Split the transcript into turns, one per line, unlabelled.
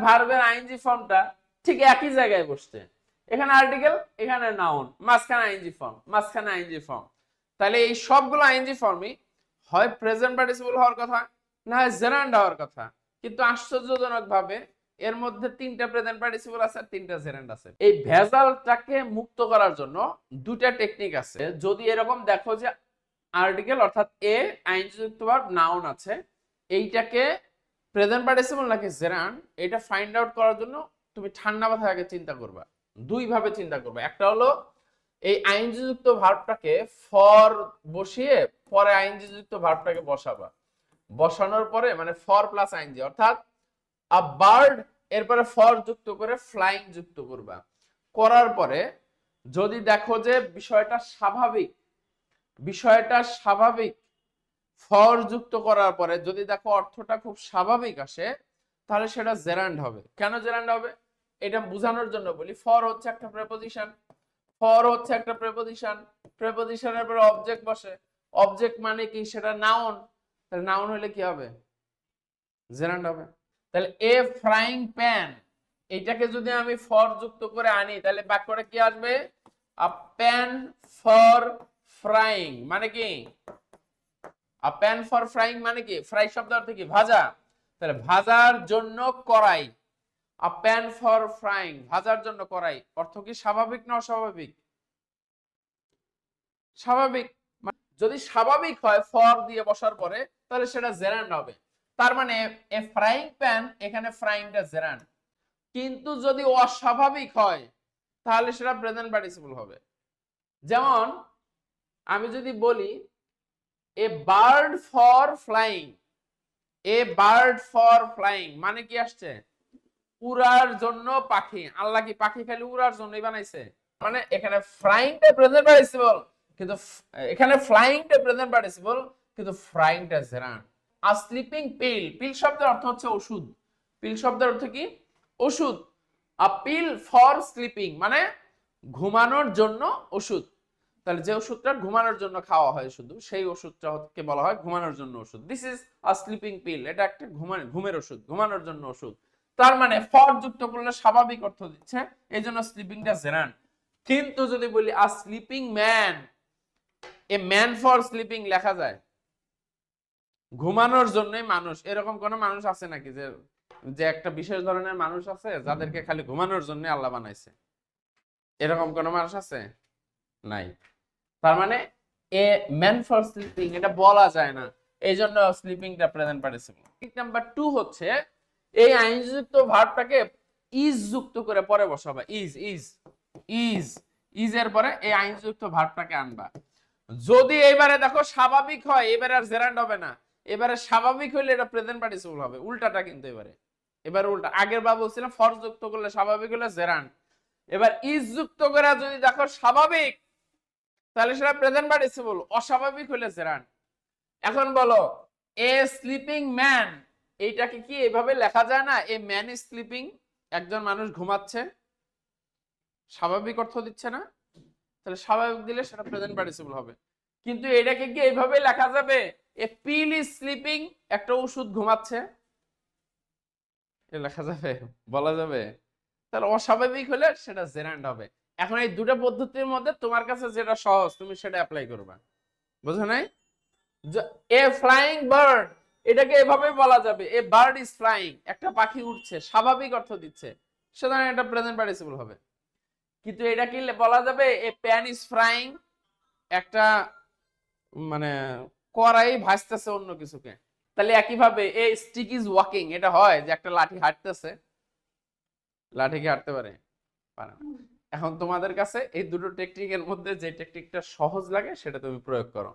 ভার্বের আইএনজি ফর্মটা ঠিক একই জায়গায় বসছে, এখানে আর্টিকেল, এখানে নাউন, মাঝখানে আইএনজি ফর্ম, মাঝখানে আইএনজি ফর্ম। তাহলে এই সবগুলো আইএনজি ফর্মই হয় প্রেজেন্ট পার্টিসিপল হওয়ার কথা, না হয় জেরান্ড হওয়ার কথা। কিন্তু আশ্চর্যজনক ভাবে এর মধ্যে তিনটা প্রেজেন্ট পার্টিসিপল আছে আর তিনটা জেরান্ড আছে। এই ভেজালটাকে মুক্ত করার জন্য দুটা টেকনিক আছে। যদি এরকম দেখো যে আর্টিকেল অর্থাৎ এ আইএনজি যুক্ত ভার্ব নাউন আছে, এইটাকে প্রেজেন্ট পার্টিসিপল নাকি জেরান্ড, এটা ফাইন্ড আউট করার জন্য তুমি ঠান্ডা মাথায় আগে চিন্তা করবা। দুই ভাবে চিন্তা করবা। একটা হলো এই আইএনজি যুক্ত ভার্বটাকে ফর বসিয়ে পরে আইএনজি যুক্ত ভার্বটাকে বসাবা। বসানোর পরে মানে ফর প্লাস আইএনজি অর্থাৎ আ বার্ড, এরপরে ফর যুক্ত করে ফ্লাইং যুক্ত করবা। করার পরে যদি দেখো যে বিষয়টা স্বাভাবিক, ফর যুক্ত করার পরে যদি দেখো অর্থটা খুব স্বাভাবিক আসে, তাহলে সেটা জেরান্ড হবে। কেন জেরান্ড হবে এটা বোঝানোর জন্য বলি। ফর হচ্ছে একটা প্রেপোজিশন, প্রেপোজিশনের পরে অবজেক্ট বসে, অবজেক্ট মানে কি সেটা নাউন, তাহলে নাউন হলে কি হবে, জেরান্ড হবে। তাহলে এ ফ্রাইং প্যান, এটাকে যদি আমি ফর যুক্ত করে আনি তাহলে বাক্যটা কি আসবে, আ প্যান ফর ফ্রাইং মানে কি, আ প্যান ফর ফ্রাইং মানে কি, ফ্রাই শব্দ অর্থ কি, ভাজা। তাহলে ভাজার জন্য কড়াই, আ প্যান ফর ফ্রাইং ভাজার জন্য কড়াই, অর্থ কি স্বাভাবিক না অস্বাভাবিক, স্বাভাবিক। যদি স্বাভাবিক হয় ফর দিয়ে বসার পরে তাহলে সেটা জেরান্ড হবে। তার মানে এ ফ্রাইং প্যান, এখানে ফ্রাইংটা জেরান্ড। কিন্তু যদি অস্বাভাবিক হয় তাহলে সেটা প্রেজেন্ট পার্টিসিপল হবে। যেমন আমি যদি বলি a bird for flying, a bird for flying মানে কি আসছে, উড়ার জন্য পাখি। আল্লাহ কি পাখি খালি উড়ার জন্যই বানাইছে? মানে এখানে ফ্লাইংটা প্রেজেন্ট পার্টিসিপল, কিন্তু এখানে ফ্লাইংটা প্রেজেন্ট পার্টিসিপল, কিন্তু ফ্রাইংটা জেরান্ড। আর স্লিপিং পিল, পিল শব্দের অর্থ হচ্ছে ওষুধ। পিল শব্দের অর্থ কি, ওষুধ। আ পিল ফর স্লিপিং মানে ঘুমানোর জন্য ওষুধ। তাহলে যে ওষুধটা ঘুমানোর জন্য খাওয়া হয় শুধু, সেই ওষুধটাকে বলা হয় ঘুমানোর জন্য ওষুধ। This is a sleeping pill, এটা একটা ঘুমের ওষুধ, ঘুমানোর জন্য ওষুধ। তার মানে ফর যুক্ত করলে স্বাভাবিক অর্থ দিচ্ছে, এই জন্য স্লিপিংটা জেরান্ড। কিন্তু যদি বলি a sleeping man, a man for sleeping লেখা যায়, ঘুমানোর জন্যই মানুষ। এরকম কোন মানুষ আছে নাকি যে যে একটা বিশেষ ধরনের মানুষ আছে যাদেরকে খালি ঘুমানোর জন্য আল্লাহ বানাইছে? এরকম কোন মানুষ আছে? নাই। তার মানে এ ম্যান ফর স্লিপিং এটা বলা যায় না, এই জন্য স্লিপিংটা প্রেজেন্ট পার্টিসিপল। নাম্বার 2 হচ্ছে এই আইনযুক্ত ভার্বটাকে ইজ যুক্ত করে পরে বসাবা। ইজ এর পরে এই আইনযুক্ত ভার্বটাকে আনবা। যদি এবারে দেখো স্বাভাবিক হয়, এবারে আর জেরান্ড হবে না, এবারে স্বাভাবিক হলে এটা প্রেজেন্ট পার্টিসিপল হবে। উল্টাটা কিন্তু এবারে উল্টা। আগের বার বলছিলাম ফর যুক্ত করলে স্বাভাবিক হলে জেরান্ড, এবার ইজ যুক্ত করে যদি দেখো স্বাভাবিক তাহলে সেটা প্রেজেন্ট পার্টিসিপল, অস্বাভাবিক হলে জেরান্ড। এখন বলো এ স্লিপিং ম্যান, এইটাকে কি এভাবে লেখা যায় না, এ ম্যান ইজ স্লিপিং, একজন মানুষ ঘুমাচ্ছে, স্বাভাবিক অর্থ দিচ্ছে না? তাহলে স্বাভাবিক দিলে সেটা প্রেজেন্ট পার্টিসিপল হবে। কিন্তু এটাকে কি এইভাবে লেখা যাবে, এ পিল ইজ স্লিপিং, একটা ওষুধ ঘুমাচ্ছে, লেখা যাবে, বলা যাবে? তাহলে অস্বাভাবিক হলে সেটা জেরান্ড হবে। এখন এই দুটো পদ্ধতির মধ্যে তোমার কাছে যেটা সহজ তুমি সেটা অ্যাপ্লাই করবা। বুঝো নাই? এ ফ্লাইং বার্ড, এটাকে এভাবে বলা যাবে, এ বার্ড ইজ ফ্লাইং, একটা পাখি উঠছে, স্বাভাবিক অর্থ দিচ্ছে, সুতরাং এটা প্রেজেন্ট পার্টিসিপল হবে। কিন্তু এটা কি বলা যাবে, এ প্যান ইজ ফ্রাইং, একটা মানে কড়াই ভাজতেছে অন্য কিছুকে। তাহলে একইভাবে এ স্টিক ইজ ওয়াকিং, এটা হয় যে একটা লাঠি হাঁটতেছে, লাঠি কি হাঁটতে পারে? পারে না। এখন তোমাদের কাছে এই দুটো টেকনিকের মধ্যে যে টেকনিকটা সহজ লাগে সেটা তুমি প্রয়োগ করো।